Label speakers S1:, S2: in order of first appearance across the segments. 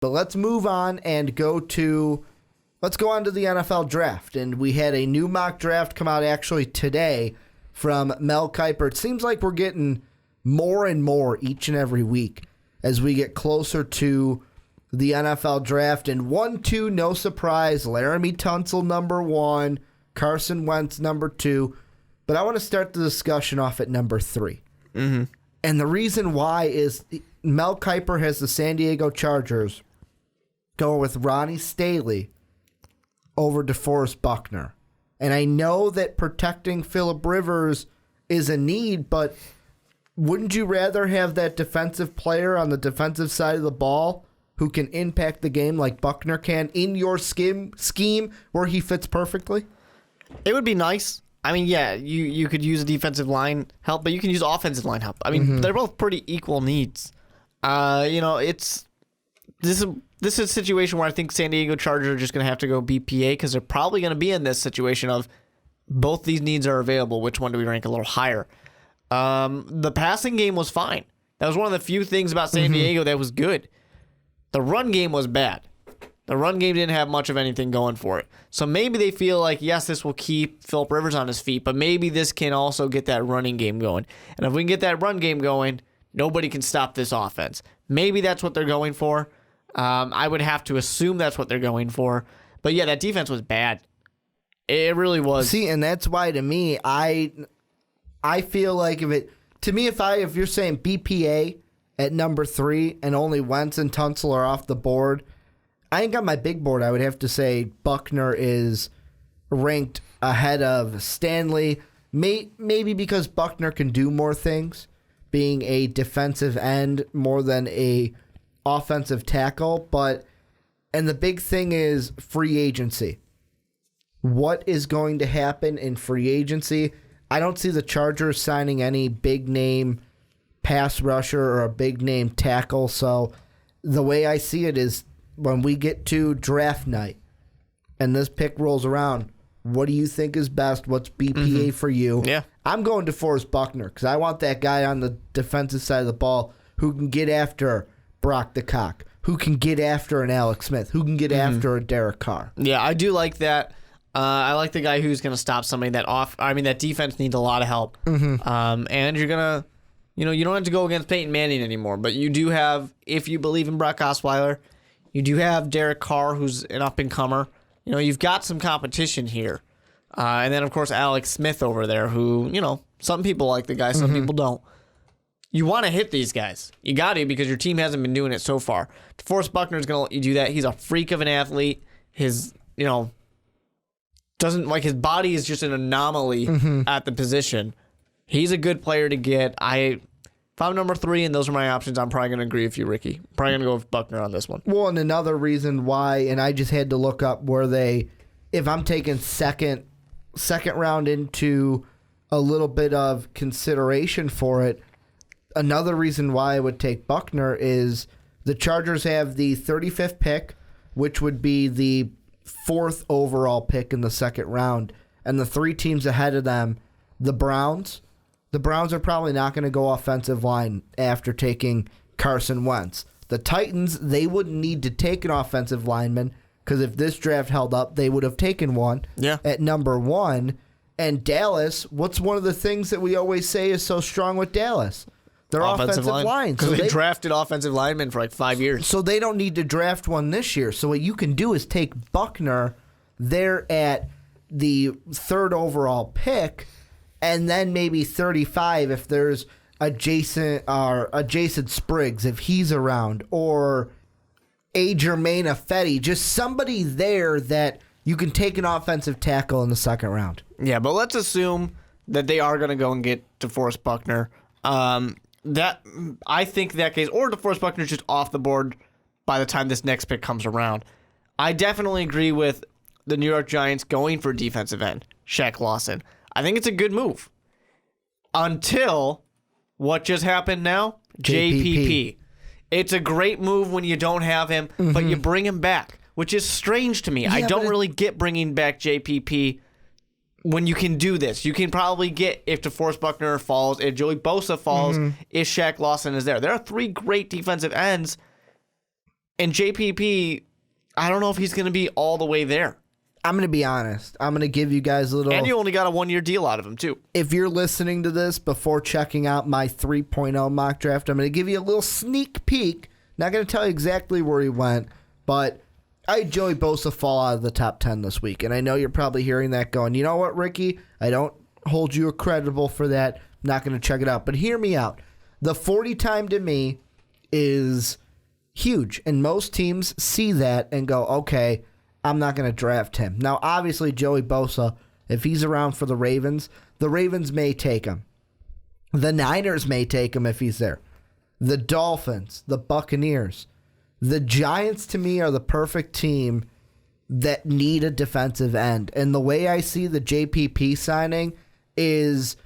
S1: But let's move on and let's go on to the NFL draft. And we had a new mock draft come out actually today from Mel Kiper. It seems like we're getting more and more each and every week as we get closer to the NFL draft. And 1-2, no surprise, Laramie Tunsil number 1, Carson Wentz number 2. But I want to start the discussion off at number 3.
S2: Mm-hmm.
S1: And the reason why is Mel Kiper has the San Diego Chargers going with Ronnie Staley over DeForest Buckner. And I know that protecting Phillip Rivers is a need, but wouldn't you rather have that defensive player on the defensive side of the ball who can impact the game like Buckner can in your scheme where he fits perfectly?
S2: It would be nice. I mean, yeah, you could use a defensive line help, but you can use offensive line help. I mean, they're both pretty equal needs. This is a situation where I think San Diego Chargers are just going to have to go BPA because they're probably going to be in this situation of both these needs are available. Which one do we rank a little higher? The passing game was fine. That was one of the few things about San Diego that was good. The run game was bad. The run game didn't have much of anything going for it. So maybe they feel like, yes, this will keep Phillip Rivers on his feet, but maybe this can also get that running game going. And if we can get that run game going, nobody can stop this offense. Maybe that's what they're going for. I would have to assume that's what they're going for. But yeah, that defense was bad. It really was.
S1: See, and that's why to me, I feel like if you're saying BPA at number 3 and only Wentz and Tunsil are off the board, I ain't got my big board. I would have to say Buckner is ranked ahead of Stanley, maybe because Buckner can do more things, being a defensive end more than a offensive tackle. And the big thing is free agency. What is going to happen in free agency? I don't see the Chargers signing any big name pass rusher or a big name tackle. So the way I see it is when we get to draft night and this pick rolls around, what do you think is best? What's BPA for you?
S2: Yeah.
S1: I'm going to DeForest Buckner because I want that guy on the defensive side of the ball who can get after Brock the Cock, who can get after an Alex Smith, who can get after a Derek Carr.
S2: Yeah, I do like that. I like the guy who's going to stop somebody that defense needs a lot of help. And you're going to, you don't have to go against Peyton Manning anymore, but you do have, if you believe in Brock Osweiler, you do have Derek Carr, who's an up-and-comer. You've got some competition here. And then, of course, Alex Smith over there, who, some people like the guy, some people don't. You want to hit these guys. You got to because your team hasn't been doing it so far. DeForest Buckner is going to let you do that. He's a freak of an athlete. His, his body is just an anomaly at the position. He's a good player to get. If I'm number 3 and those are my options, I'm probably going to agree with you, Ricky. Probably going to go with Buckner on this one.
S1: Well, and another reason why, and I just had to look up if I'm taking second round into a little bit of consideration for it, another reason why I would take Buckner is the Chargers have the 35th pick, which would be the 4th overall pick in the second round. And the 3 teams ahead of them, the Browns. The Browns are probably not going to go offensive line after taking Carson Wentz. The Titans, they wouldn't need to take an offensive lineman because if this draft held up, they would have taken one at number 1. And Dallas, what's one of the things that we always say is so strong with Dallas? Their offensive line.
S2: Because they drafted offensive linemen for like 5 years.
S1: So they don't need to draft one this year. So what you can do is take Buckner there at the 3rd overall pick, and then maybe 35 if there's Jason Spriggs if he's around, or a Jermaine Ifedi, just somebody there that you can take an offensive tackle in the second round.
S2: Yeah, but let's assume that they are going to go and get DeForest Buckner. That I think that case, or DeForest Buckner's just off the board by the time this next pick comes around. I definitely agree with the New York Giants going for defensive end, Shaq Lawson. I think it's a good move. Until what just happened now? JPP. It's a great move when you don't have him, but you bring him back, which is strange to me. I don't really get bringing back JPP when you can do this. You can probably get if DeForest Buckner falls, if Joey Bosa falls, if Shaq Lawson is there. There are 3 great defensive ends. And JPP, I don't know if he's going to be all the way there.
S1: I'm going to be honest. I'm going to give you guys a little...
S2: And you only got a 1-year deal out of him, too.
S1: If you're listening to this before checking out my 3.0 mock draft, I'm going to give you a little sneak peek. Not going to tell you exactly where he went, but I had Joey Bosa fall out of the top 10 this week. And I know you're probably hearing that going, you know what, Ricky? I don't hold you accountable for that. I'm not going to check it out. But hear me out. The 40 time to me is huge. And most teams see that and go, okay, I'm not going to draft him. Now, obviously, Joey Bosa, if he's around for the Ravens may take him. The Niners may take him if he's there. The Dolphins, the Buccaneers. The Giants, to me, are the perfect team that need a defensive end. And the way I see the JPP signing is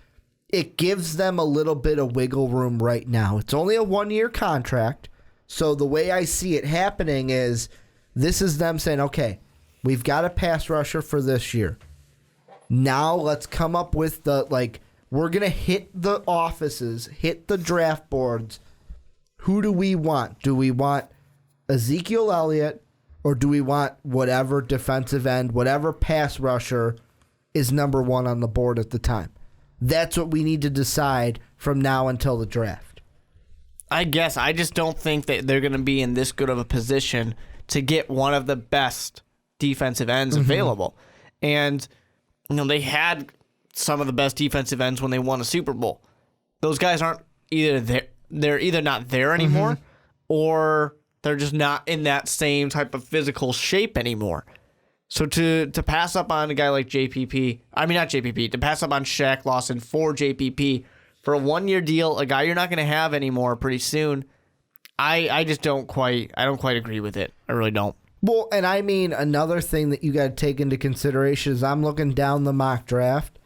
S1: it gives them a little bit of wiggle room right now. It's only a 1-year contract. So the way I see it happening is this is them saying, okay, we've got a pass rusher for this year. Now let's come up with we're going to hit the offices, hit the draft boards. Who do we want? Do we want Ezekiel Elliott, or do we want whatever defensive end, whatever pass rusher is number one on the board at the time? That's what we need to decide from now until the draft.
S2: I guess. I just don't think that they're going to be in this good of a position to get one of the best defensive ends available. And, they had some of the best defensive ends when they won a Super Bowl. Those guys aren't either there. They're either not there anymore or they're just not in that same type of physical shape anymore. So to pass up on a guy like JPP, to pass up on Shaq Lawson for JPP for a 1-year deal, a guy you're not going to have anymore pretty soon, I don't quite agree with it. I really don't.
S1: Well, and I mean, another thing that you got to take into consideration is I'm looking down the mock draft,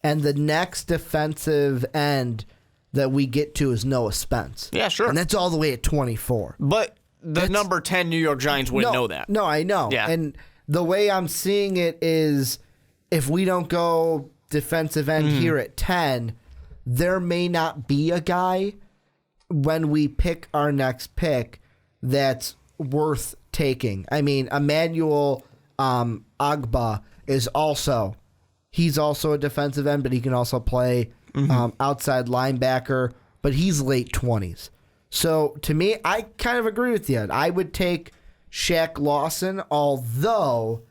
S1: and the next defensive end that we get to is Noah Spence.
S2: Yeah, sure.
S1: And that's all the way at 24.
S2: But that's number 10 New York Giants wouldn't know that.
S1: No, I know.
S2: Yeah.
S1: And the way I'm seeing it is if we don't go defensive end here at 10, there may not be a guy when we pick our next pick that's worth taking. I mean, Emmanuel Agba is he's also a defensive end, but he can also play outside linebacker, but he's late 20s. So to me, I kind of agree with you. I would take Shaq Lawson, although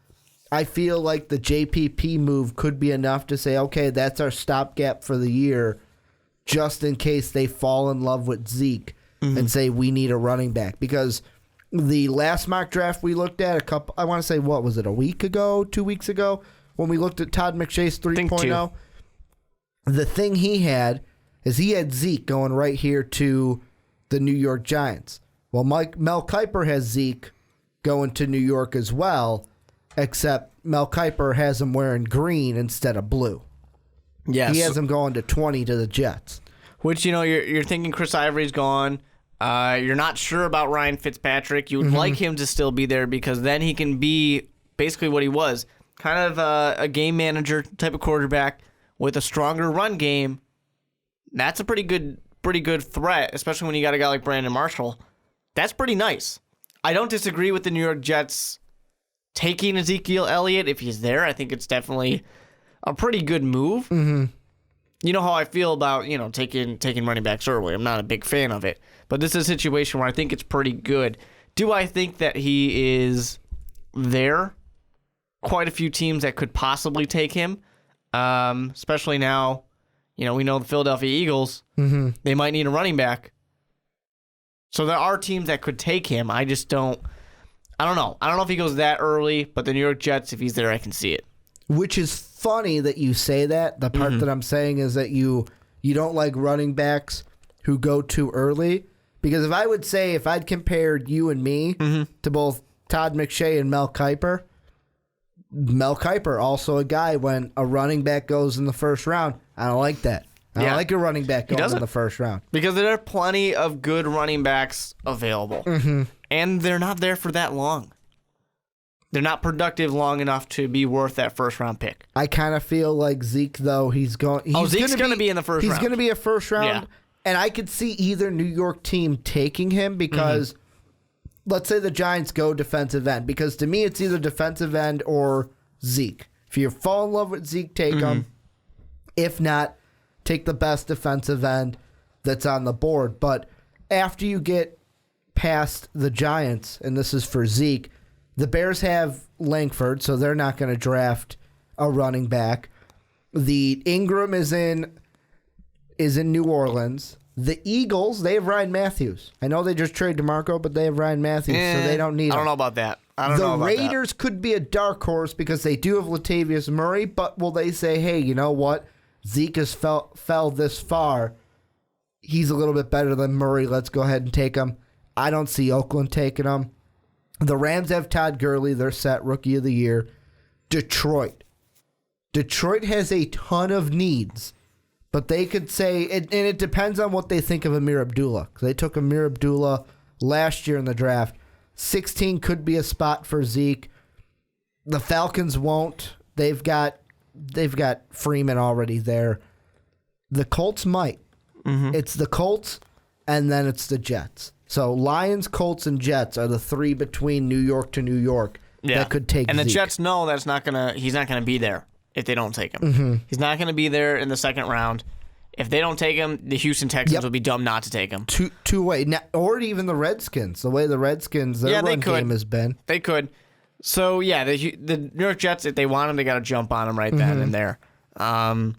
S1: I feel like the JPP move could be enough to say, okay, that's our stopgap for the year, just in case they fall in love with Zeke and say we need a running back. Because the last mock draft we looked at I want to say, what was it, a week ago, 2 weeks ago, when we looked at Todd McShay's 3.0, the thing he had is he had Zeke going right here to the New York Giants. Well, Mel Kiper has Zeke going to New York as well, except Mel Kiper has him wearing green instead of blue. Yes. He has him going to 20 to the Jets.
S2: Which, you're thinking Chris Ivory's gone. You're not sure about Ryan Fitzpatrick. You would like him to still be there because then he can be basically what he was, kind of a game manager type of quarterback with a stronger run game. That's a pretty good threat, especially when you got a guy like Brandon Marshall. That's pretty nice. I don't disagree with the New York Jets taking Ezekiel Elliott if he's there. I think it's definitely a pretty good move. Mm-hmm. You know how I feel about, taking running backs early. I'm not a big fan of it. But this is a situation where I think it's pretty good. Do I think that he is there? Quite a few teams that could possibly take him, especially now. We know the Philadelphia Eagles, they might need a running back. So there are teams that could take him. I don't know. I don't know if he goes that early, but the New York Jets, if he's there, I can see it.
S1: Which is funny that you say that. The part that I'm saying is that you don't like running backs who go too early. Because if I'd compared you and me to both Todd McShay and Mel Kiper also a guy when a running back goes in the first round. I don't like that. I don't like a running back going in the first round.
S2: Because there are plenty of good running backs available. And they're not there for that long. They're not productive long enough to be worth that first-round pick.
S1: I kind of feel like Zeke, though, Zeke's going
S2: to be in the first round.
S1: He's going to be a first round. Yeah. And I could see either New York team taking him because let's say the Giants go defensive end, because to me it's either defensive end or Zeke. If you fall in love with Zeke, take him. If not, take the best defensive end that's on the board. But after you get past the Giants, and this is for Zeke, the Bears have Langford, so they're not going to draft a running back. The Ingram is in New Orleans. The Eagles, they have Ryan Matthews. I know they just traded DeMarco, but they have Ryan Matthews, so they don't need him.
S2: I don't know about that.
S1: The Raiders could be a dark horse because they do have Latavius Murray, but will they say, hey, you know what? Zeke has fell this far. He's a little bit better than Murray. Let's go ahead and take him. I don't see Oakland taking him. The Rams have Todd Gurley. They're set Rookie of the Year. Detroit has a ton of needs. But they could say, and it depends on what they think of Amir Abdullah. They took Amir Abdullah last year in the draft. 16 could be a spot for Zeke. The Falcons won't. They've got Freeman already there. The Colts might. It's the Colts, and then it's the Jets. So Lions, Colts, and Jets are the three between New York to New York that could take
S2: And the
S1: Zeke.
S2: Jets know he's not gonna be there if they don't take him. He's not going to be there in the second round. If they don't take him, the Houston Texans will be dumb not to take him.
S1: Two-way. Or even the Redskins. The way the Redskins, their run game has been.
S2: They could. So, yeah, the New York Jets, if they want him, they got to jump on him right then and there. I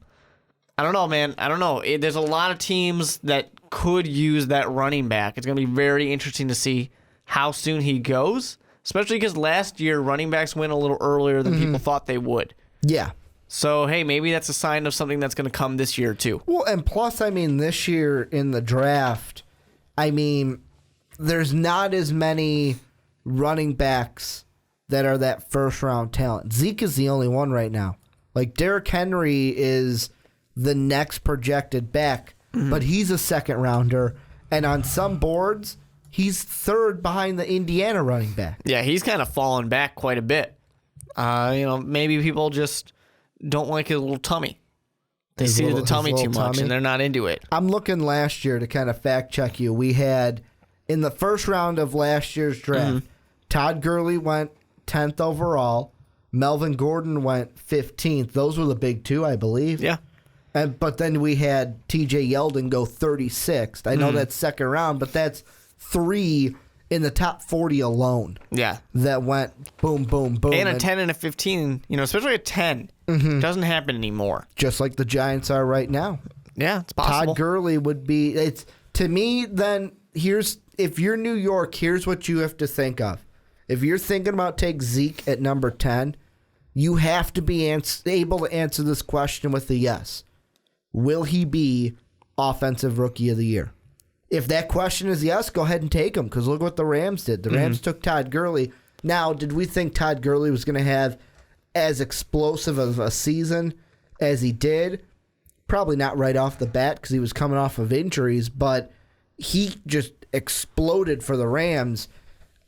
S2: don't know, man. I don't know. There's a lot of teams that could use that running back. It's going to be very interesting to see how soon he goes, especially because last year running backs went a little earlier than people thought they would.
S1: Yeah.
S2: So, hey, maybe that's a sign of something that's going to come this year, too.
S1: Well, and plus, I mean, this year in the draft, I mean, there's not as many running backs that are that first-round talent. Zeke is the only one right now. Like, Derrick Henry is the next projected back, but he's a second-rounder. And on some boards, he's third behind the Indiana running back.
S2: Yeah, he's kind of fallen back quite a bit. Maybe people just don't like his little tummy. They see the tummy too much, and they're not into it.
S1: I'm looking last year to kind of fact check you. We had, in the first round of last year's draft, Todd Gurley went 10th overall. Melvin Gordon went 15th. Those were the big two, I believe.
S2: Yeah.
S1: But then we had T.J. Yeldon go 36th. I know that's second round, but that's three in the top 40 alone.
S2: Yeah.
S1: That went boom, boom, boom.
S2: And a 10 and a 15, especially a 10, doesn't happen anymore.
S1: Just like the Giants are right now.
S2: Yeah, it's possible.
S1: Todd Gurley would be, to me, then, if you're New York, here's what you have to think of. If you're thinking about take Zeke at number 10, you have to be able to answer this question with a yes. Will he be Offensive Rookie of the Year? If that question is yes, go ahead and take him, because look what the Rams did. The Rams took Todd Gurley. Now, did we think Todd Gurley was going to have as explosive of a season as he did? Probably not right off the bat because he was coming off of injuries, but he just exploded for the Rams.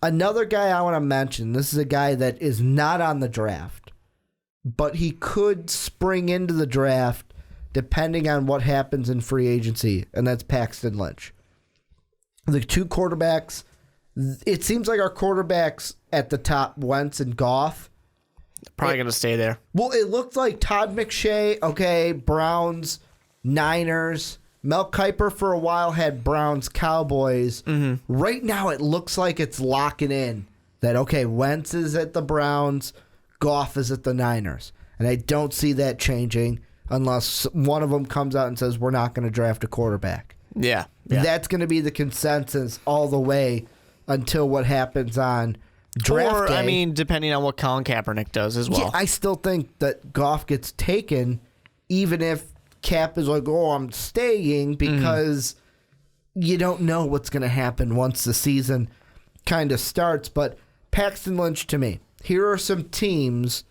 S1: Another guy I want to mention, this is a guy that is not on the draft, but he could spring into the draft depending on what happens in free agency, and that's Paxton Lynch. The two quarterbacks, it seems like our quarterbacks at the top, Wentz and Goff,
S2: probably going to stay there.
S1: Well, it looked like Todd McShay, Browns, Niners. Mel Kiper for a while had Browns, Cowboys. Right now it looks like it's locking in that, Wentz is at the Browns, Goff is at the Niners. And I don't see that changing unless one of them comes out and says, we're not going to draft a quarterback.
S2: Yeah.
S1: That's going to be the consensus all the way until what happens on draft day.
S2: Depending on what Colin Kaepernick does as well.
S1: Yeah, I still think that Goff gets taken, even if Cap is like, I'm staying, because you don't know what's going to happen once the season kind of starts. But Paxton Lynch, to me, here are some teams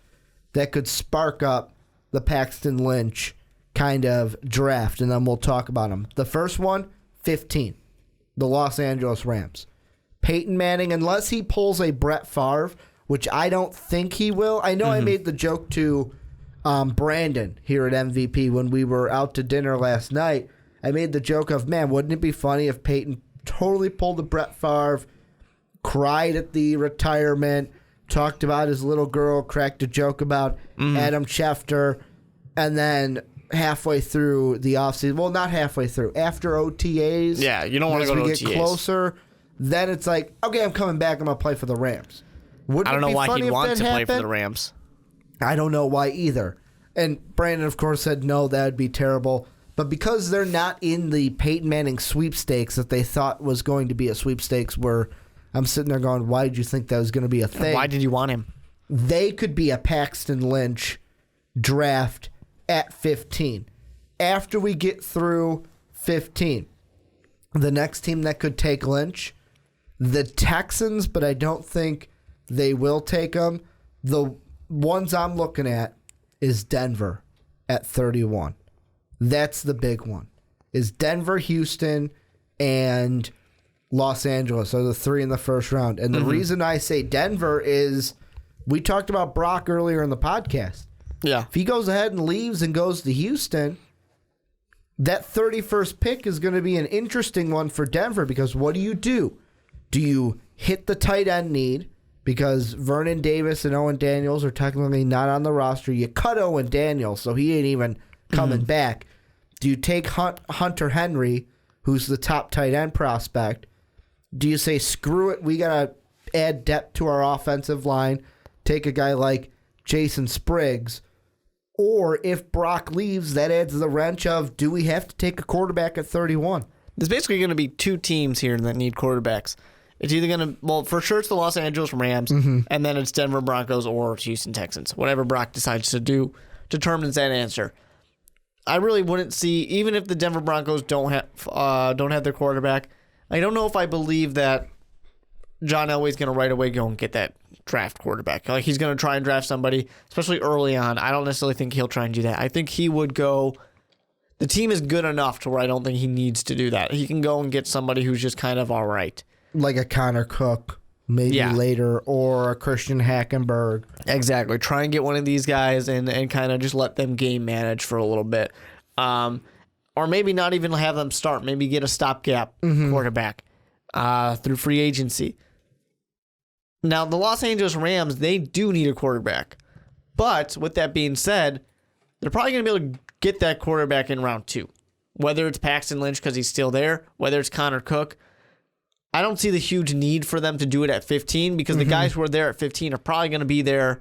S1: that could spark up the Paxton Lynch kind of draft, and then we'll talk about them. The first one, 15, the Los Angeles Rams. Peyton Manning, unless he pulls a Brett Favre, which I don't think he will. I know I made the joke to Brandon here at MVP when we were out to dinner last night. I made the joke of, man, wouldn't it be funny if Peyton totally pulled the Brett Favre, cried at the retirement, talked about his little girl, cracked a joke about Adam Schefter, and then halfway through the offseason, well, not halfway through, after OTAs.
S2: Yeah, you don't want to go to OTAs.
S1: As we get closer, then it's like, okay, I'm coming back. I'm going to play for the Rams.
S2: I don't know why he'd want to play for the Rams.
S1: I don't know why either. And Brandon, of course, said no, that would be terrible. But because they're not in the Peyton Manning sweepstakes that they thought was going to be a sweepstakes, where I'm sitting there going, why did you think that was going to be a thing?
S2: Why did you want him?
S1: They could be a Paxton Lynch draft at 15. After we get through 15, the next team that could take Lynch, the Texans, but I don't think they will take him. The ones I'm looking at is Denver at 31. That's the big one. Is Denver, Houston, and Los Angeles are the three in the first round. And the reason I say Denver is we talked about Brock earlier in the podcast.
S2: Yeah.
S1: If he goes ahead and leaves and goes to Houston, that 31st pick is going to be an interesting one for Denver because what do? Do you hit the tight end need because Vernon Davis and Owen Daniels are technically not on the roster? You cut Owen Daniels, so he ain't even coming back. Do you take Hunter Henry, who's the top tight end prospect? Do you say, screw it, we got to add depth to our offensive line, take a guy like Jason Spriggs? Or if Brock leaves, that adds the wrench of, do we have to take a quarterback at 31?
S2: There's basically going to be two teams here that need quarterbacks. It's either going to, well, for sure it's the Los Angeles Rams, and then it's Denver Broncos or Houston Texans. Whatever Brock decides to do determines that answer. I really wouldn't see, even if the Denver Broncos don't have their quarterback, I don't know if I believe that John Elway's going to right away go and get that draft quarterback. Like, he's going to try and draft somebody, especially early on. I don't necessarily think he'll try and do that. I think he would go, the team is good enough to where I don't think he needs to do that. He can go and get somebody who's just kind of all right.
S1: Like a Connor Cook, maybe later, or a Christian Hackenberg.
S2: Exactly. Try and get one of these guys and kind of just let them game manage for a little bit. Or maybe not even have them start. Maybe get a stopgap quarterback through free agency. Now, the Los Angeles Rams, they do need a quarterback. But with that being said, they're probably going to be able to get that quarterback in round 2. Whether it's Paxton Lynch because he's still there, whether it's Connor Cook. I don't see the huge need for them to do it at 15 because the guys who are there at 15 are probably going to be there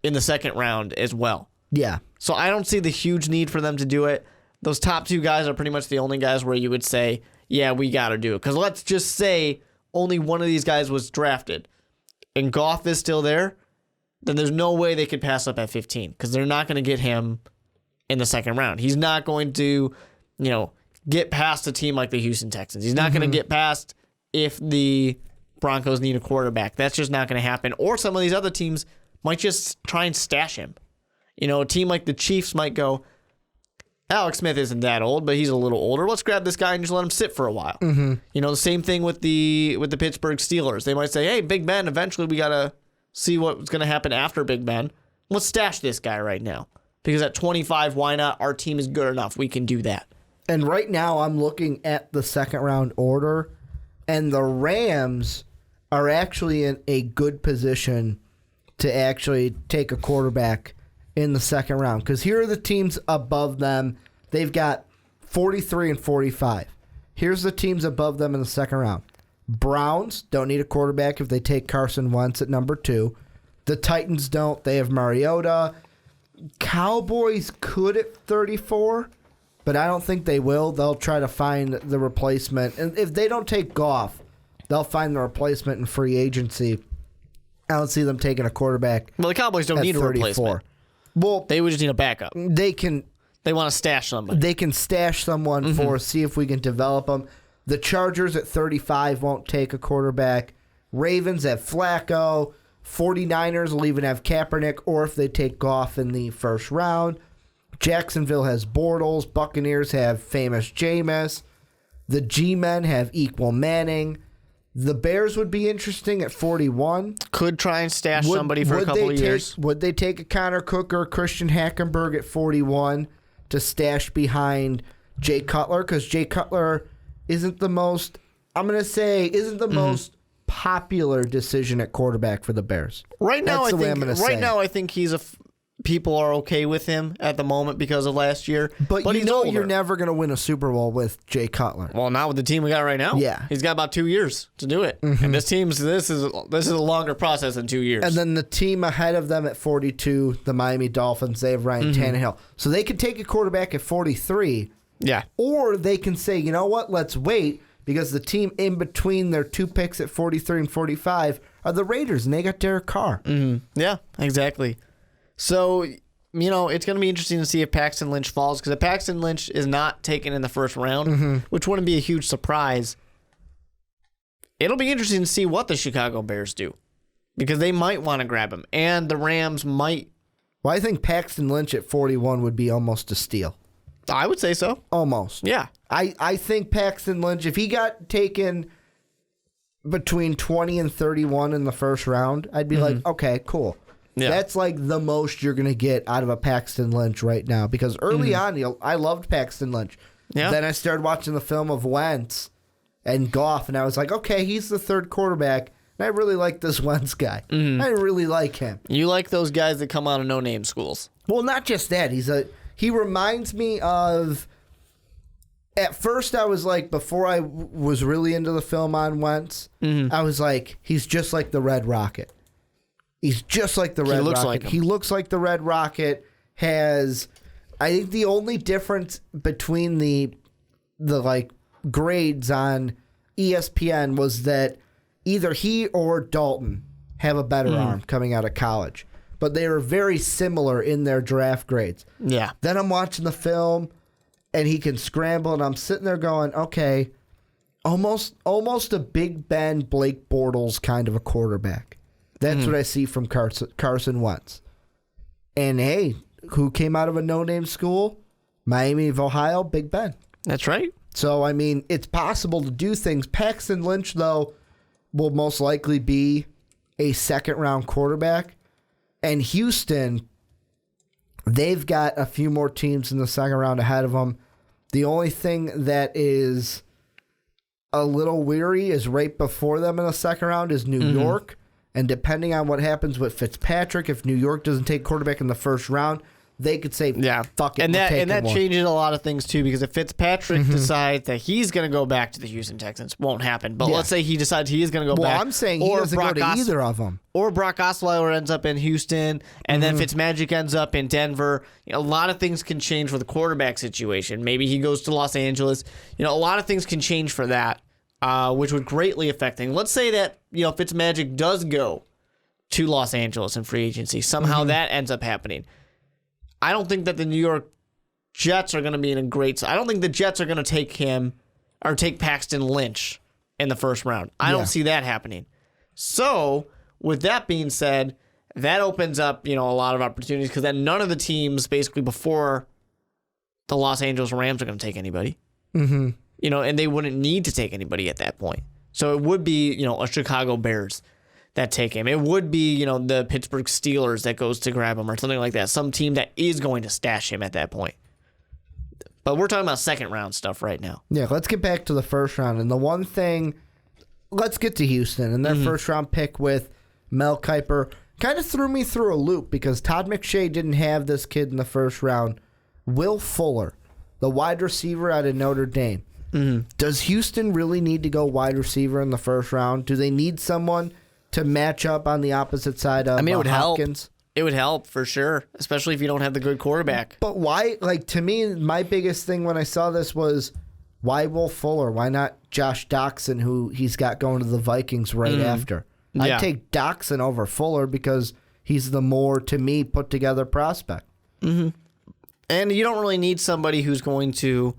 S2: in the second round as well.
S1: Yeah.
S2: So I don't see the huge need for them to do it. Those top 2 guys are pretty much the only guys where you would say, yeah, we got to do it. Because let's just say only one of these guys was drafted and Goff is still there, then there's no way they could pass up at 15 because they're not going to get him in the second round. He's not going to, get past a team like the Houston Texans. He's not going to get past if the Broncos need a quarterback. That's just not going to happen. Or some of these other teams might just try and stash him. A team like the Chiefs might go, Alex Smith isn't that old, but he's a little older. Let's grab this guy and just let him sit for a while. The same thing with the Pittsburgh Steelers. They might say, hey, Big Ben, eventually we got to see what's going to happen after Big Ben. Let's stash this guy right now. Because at 25, why not? Our team is good enough. We can do that.
S1: And right now I'm looking at the second round order, and the Rams are actually in a good position to actually take a quarterback in the second round. Because here are the teams above them. They've got 43 and 45. Here's the teams above them in the second round. Browns don't need a quarterback if they take Carson Wentz at number 2. The Titans don't. They have Mariota. Cowboys could at 34, but I don't think they will. They'll try to find the replacement. And if they don't take Goff, they'll find the replacement in free agency. I don't see them taking a quarterback.
S2: Well, the Cowboys don't need a replacement.
S1: Well,
S2: they would just need a backup.
S1: They
S2: want to stash somebody.
S1: They can stash someone for us, see if we can develop them. The Chargers at 35 won't take a quarterback. Ravens at Flacco. 49ers will even have Kaepernick, or if they take Goff in the first round. Jacksonville has Bortles. Buccaneers have famous Jameis. The G-Men have equal Manning. The Bears would be interesting at 41.
S2: Could try and stash somebody for a couple of years.
S1: Would they take a Connor Cook or a Christian Hackenberg at 41 to stash behind Jay Cutler? Because Jay Cutler isn't the most, I'm going to say, isn't the most popular decision at quarterback for the Bears.
S2: Right now,
S1: That's the way I'm
S2: I
S1: gonna
S2: think. Right
S1: say
S2: now, I think he's people are okay with him at the moment because of last year.
S1: But you
S2: he's
S1: know
S2: older.
S1: you're never going to win a Super Bowl with Jay Cutler.
S2: Well, not with the team we got right now.
S1: Yeah.
S2: He's got about 2 years to do it, and this is a longer process than 2 years.
S1: And then the team ahead of them at 42, the Miami Dolphins, they have Ryan Tannehill. So they could take a quarterback at 43.
S2: Yeah.
S1: Or they can say, you know what, let's wait, because the team in between their 2 picks at 43 and 45 are the Raiders, and they got Derek Carr.
S2: Yeah, exactly. So, it's going to be interesting to see if Paxton Lynch falls, because if Paxton Lynch is not taken in the first round, which wouldn't be a huge surprise, it'll be interesting to see what the Chicago Bears do, because they might want to grab him, and the Rams might.
S1: Well, I think Paxton Lynch at 41 would be almost a steal.
S2: I would say so.
S1: Almost.
S2: Yeah.
S1: I think Paxton Lynch, if he got taken between 20 and 31 in the first round, I'd be like, okay, cool.
S2: Yeah.
S1: That's like the most you're going to get out of a Paxton Lynch right now. Because early on, I loved Paxton Lynch.
S2: Yeah.
S1: Then I started watching the film of Wentz and Goff, and I was like, okay, he's the third quarterback. And I really like this Wentz guy. I really like him.
S2: You like those guys that come out of no-name schools.
S1: Well, not just that. He reminds me of... At first, I was like, before I was really into the film on Wentz, I was like, he's just like the Red Rocket. He's just like the Red Rocket.
S2: Like him.
S1: He looks like the Red Rocket. I think the only difference between the like grades on ESPN was that either he or Dalton have a better arm coming out of college. But they were very similar in their draft grades.
S2: Yeah.
S1: Then I'm watching the film, and he can scramble, and I'm sitting there going, okay, almost a Big Ben, Blake Bortles kind of a quarterback. That's what I see from Carson Wentz. And hey, who came out of a no-name school? Miami of Ohio, Big Ben.
S2: That's right.
S1: So, I mean, it's possible to do things. Paxton Lynch, though, will most likely be a second-round quarterback. And Houston, they've got a few more teams in the second round ahead of them. The only thing that is a little weary is right before them in the second round is New York. And depending on what happens with Fitzpatrick, if New York doesn't take quarterback in the first round, they could say, fuck it.
S2: And that
S1: one.
S2: changes a lot of things, too, because if Fitzpatrick decides that he's going to go back to the Houston Texans, won't happen. But let's say he decides he is going to go back.
S1: Well, I'm saying he doesn't go to either of them.
S2: Or Brock Osweiler ends up in Houston, and then Fitzmagic ends up in Denver. A lot of things can change for the quarterback situation. Maybe he goes to Los Angeles. A lot of things can change for that, which would greatly affect things. Let's say that Fitzmagic does go to Los Angeles in free agency. Somehow that ends up happening. I don't think that the New York Jets are going to be in a great... I don't think the Jets are going to take him or take Paxton Lynch in the first round. I don't see that happening. So, with that being said, that opens up, a lot of opportunities, because then none of the teams basically before the Los Angeles Rams are going to take anybody. And they wouldn't need to take anybody at that point. So it would be, a Chicago Bears that take him. It would be, the Pittsburgh Steelers that goes to grab him or something like that. Some team that is going to stash him at that point. But we're talking about second round stuff right now.
S1: Yeah, let's get back to the first round. And the one thing, let's get to Houston. And their first round pick with Mel Kiper kind of threw me through a loop, because Todd McShay didn't have this kid in the first round. Will Fuller, the wide receiver out of Notre Dame. Does Houston really need to go wide receiver in the first round? Do they need someone to match up on the opposite side of
S2: it would
S1: Hopkins?
S2: help. It would help for sure, especially if you don't have the good quarterback.
S1: But why? Like, to me, my biggest thing when I saw this was, why Will Fuller? Why not Josh Doxson, who he's got going to the Vikings right after?
S2: Yeah.
S1: I'd take Doxson over Fuller because he's the more, to me, put together prospect.
S2: And you don't really need somebody who's going to,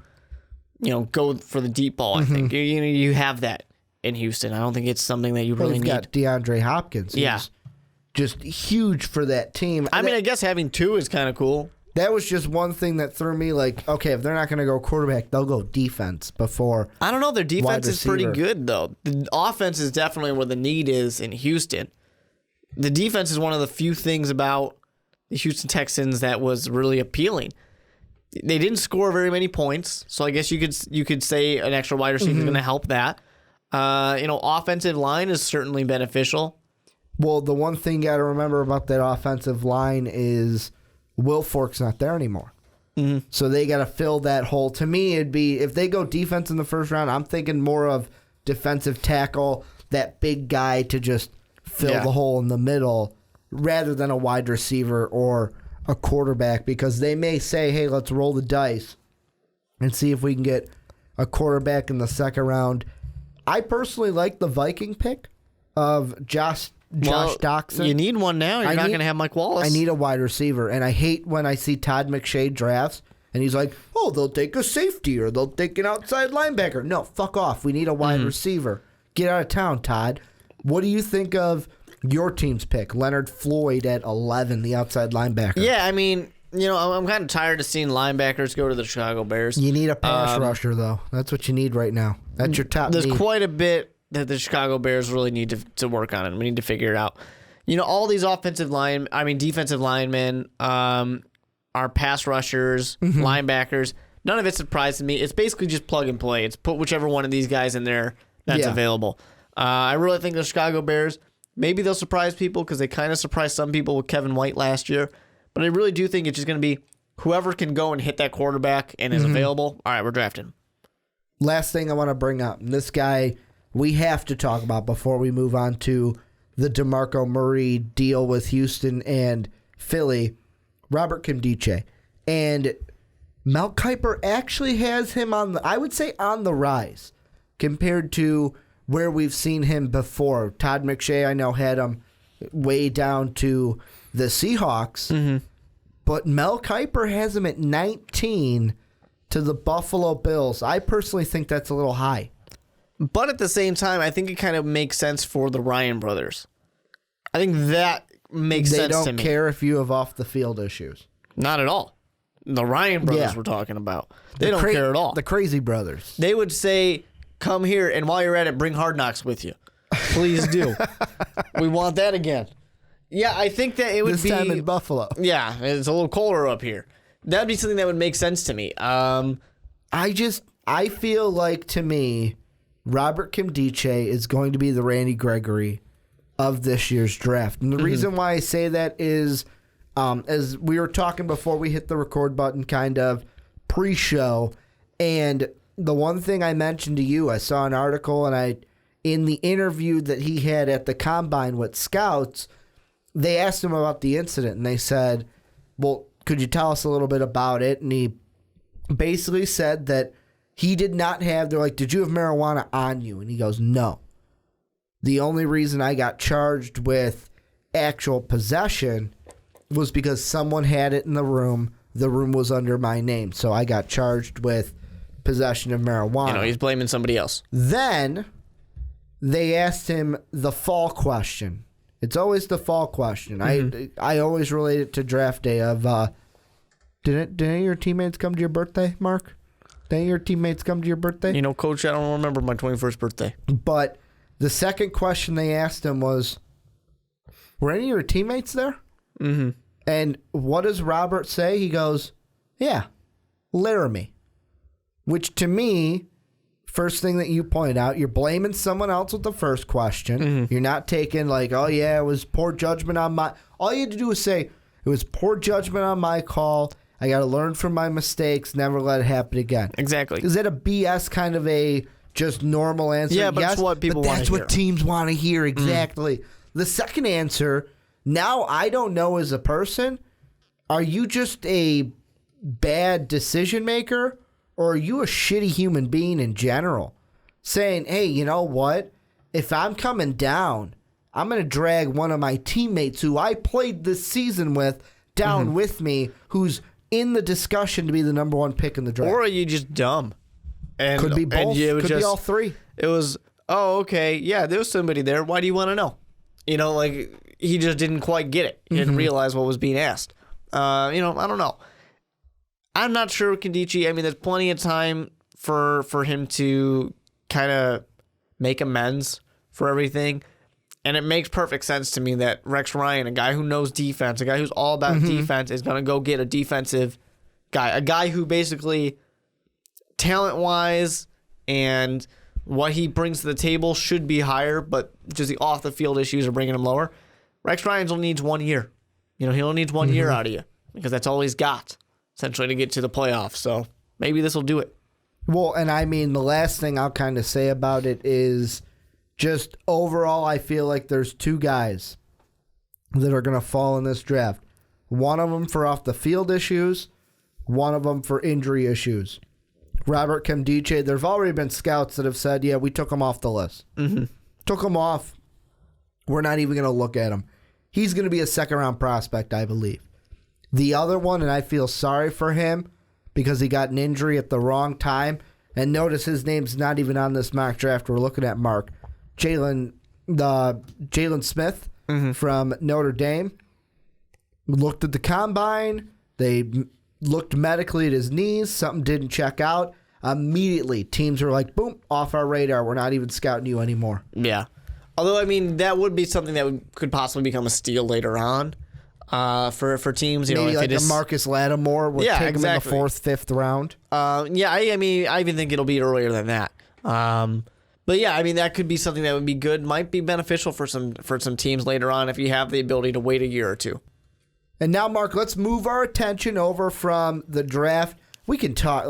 S2: go for the deep ball. I think you have that in Houston. I don't think it's something that you really need.
S1: You've got DeAndre Hopkins.
S2: Yeah.
S1: Just huge for that team.
S2: I mean, I guess having two is kind of cool.
S1: That was just one thing that threw me, like, okay, if they're not going to go quarterback, they'll go defense before.
S2: I don't know. Their defense is pretty
S1: receiver.
S2: good, though. The offense is definitely where the need is in Houston. The defense is one of the few things about the Houston Texans that was really appealing. They didn't score very many points, so I guess you could say an extra wide receiver is going to help that. Offensive line is certainly beneficial.
S1: Well, the one thing you got to remember about that offensive line is Will Fork's not there anymore.
S2: Mm-hmm.
S1: So they got to fill that hole. To me, it'd be, if they go defense in the first round, I'm thinking more of defensive tackle, that big guy to just fill the hole in the middle, rather than a wide receiver or a quarterback, because they may say, hey, let's roll the dice and see if we can get a quarterback in the second round. I personally like the Viking pick of Josh Doxson.
S2: You need one now. You're not going to have Mike Wallace.
S1: I need a wide receiver, and I hate when I see Todd McShay drafts, and he's like, oh, they'll take a safety or they'll take an outside linebacker. No, fuck off. We need a wide receiver. Get out of town, Todd. What do you think of your team's pick? Leonard Floyd at 11, the outside linebacker.
S2: Yeah, I mean, I'm kind of tired of seeing linebackers go to the Chicago Bears.
S1: You need a pass rusher, though. That's what you need right now. That's your top
S2: There's
S1: need.
S2: quite a bit that the Chicago Bears really need to work on, and we need to figure it out. All these defensive linemen, our pass rushers, linebackers, none of it surprises me. It's basically just plug and play. It's put whichever one of these guys in there that's available. I really think the Chicago Bears, maybe they'll surprise people because they kind of surprised some people with Kevin White last year, but I really do think it's just going to be whoever can go and hit that quarterback and is available, all right, we're drafting.
S1: Last thing I want to bring up, and this guy we have to talk about before we move on to the DeMarco Murray deal with Houston and Philly, Robert Nkemdiche. And Mel Kiper actually has him on the rise compared to where we've seen him before. Todd McShay, I know, had him way down to the Seahawks. But Mel Kiper has him at 19 to the Buffalo Bills. I personally think that's a little high.
S2: But at the same time, I think it kind of makes sense for the Ryan brothers. I think that makes sense to me.
S1: They don't care if you have off-the-field issues.
S2: Not at all. The Ryan brothers we're talking about. They don't care at all.
S1: The crazy brothers.
S2: They would say, come here, and while you're at it, bring Hard Knocks with you. Please do. We want that again. Yeah, I think that it would be...
S1: This time in Buffalo.
S2: Yeah, it's a little colder up here. That would be something that would make sense to me.
S1: I feel like, to me, Robert Nkemdiche is going to be the Randy Gregory of this year's draft. And the reason why I say that is, as we were talking before we hit the record button, kind of pre-show, and the one thing I mentioned to you, I saw an article, and in the interview that he had at the Combine with scouts, they asked him about the incident, and they said, well, could you tell us a little bit about it? And he basically said that he did not have, they're like, did you have marijuana on you? And he goes, no. The only reason I got charged with actual possession was because someone had it in the room. The room was under my name. So I got charged with possession of marijuana.
S2: He's blaming somebody else.
S1: Then they asked him the fall question. It's always the fall question. I always relate it to draft day of, did any of your teammates come to your birthday, Mark? Did any of your teammates come to your birthday?
S2: Coach, I don't remember my 21st birthday.
S1: But the second question they asked him was, were any of your teammates there?
S2: Mm-hmm.
S1: And what does Robert say? He goes, yeah, Laramie. Which to me, first thing that you point out, you're blaming someone else with the first question. You're not taking like, oh yeah, it was poor judgment on my... All you had to do was say, it was poor judgment on my call. I got to learn from my mistakes, never let it happen again.
S2: Exactly.
S1: Is that a BS kind of a just normal answer?
S2: Yeah, but
S1: yes,
S2: it's what people want to hear.
S1: That's what teams want to hear, exactly. The second answer, now I don't know as a person, are you just a bad decision maker or are you a shitty human being in general? Saying, hey, you know what? If I'm coming down, I'm going to drag one of my teammates who I played this season with down with me, who's in the discussion to be the number one pick in the draft.
S2: Or are you just dumb? And,
S1: could be both. Could be all three.
S2: It was, oh, okay, yeah, there was somebody there. Why do you want to know? He just didn't quite get it. He didn't realize what was being asked. I don't know. I'm not sure with Nkemdiche. I mean, there's plenty of time for him to kind of make amends for everything. And it makes perfect sense to me that Rex Ryan, a guy who knows defense, a guy who's all about defense, is going to go get a defensive guy. A guy who basically, talent-wise and What he brings to the table should be higher, but just the off the field issues are bringing him lower. Rex Ryan only needs 1 year. He only needs 1 year out of you because that's all he's got, essentially, to get to the playoffs. So maybe this will do it.
S1: Well, and I mean, the last thing I'll kind of say about it is just overall, I feel like there's 2 guys that are going to fall in this draft. One of them for off the field issues, one of them for injury issues. Robert Nkemdiche, there've already been scouts that have said, yeah, we took him off the list. Took him off. We're not even going to look at him. He's going to be a second-round prospect, I believe. The other one, and I feel sorry for him because he got an injury at the wrong time, and notice his name's not even on this mock draft we're looking at, Mark. Jalen Smith from Notre Dame looked at the combine. They looked medically at his knees. Something didn't check out. Immediately, teams were like, boom, off our radar. We're not even scouting you anymore.
S2: Yeah. Although, I mean, that would be something that could possibly become a steal later on for teams.
S1: Maybe
S2: if
S1: like a Marcus Lattimore would take him in the 4th, 5th round.
S2: I mean, I even think it'll be earlier than that. But yeah, I mean, that could be something that would be good. Might be beneficial for some teams later on if you have the ability to wait a year or two.
S1: And now, Mark, let's move our attention over from the draft. We can talk,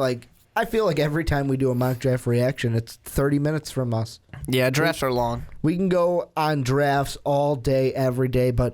S1: I feel like every time we do a mock draft reaction, it's 30 minutes from us.
S2: Yeah, drafts are long.
S1: We can go on drafts all day, every day, but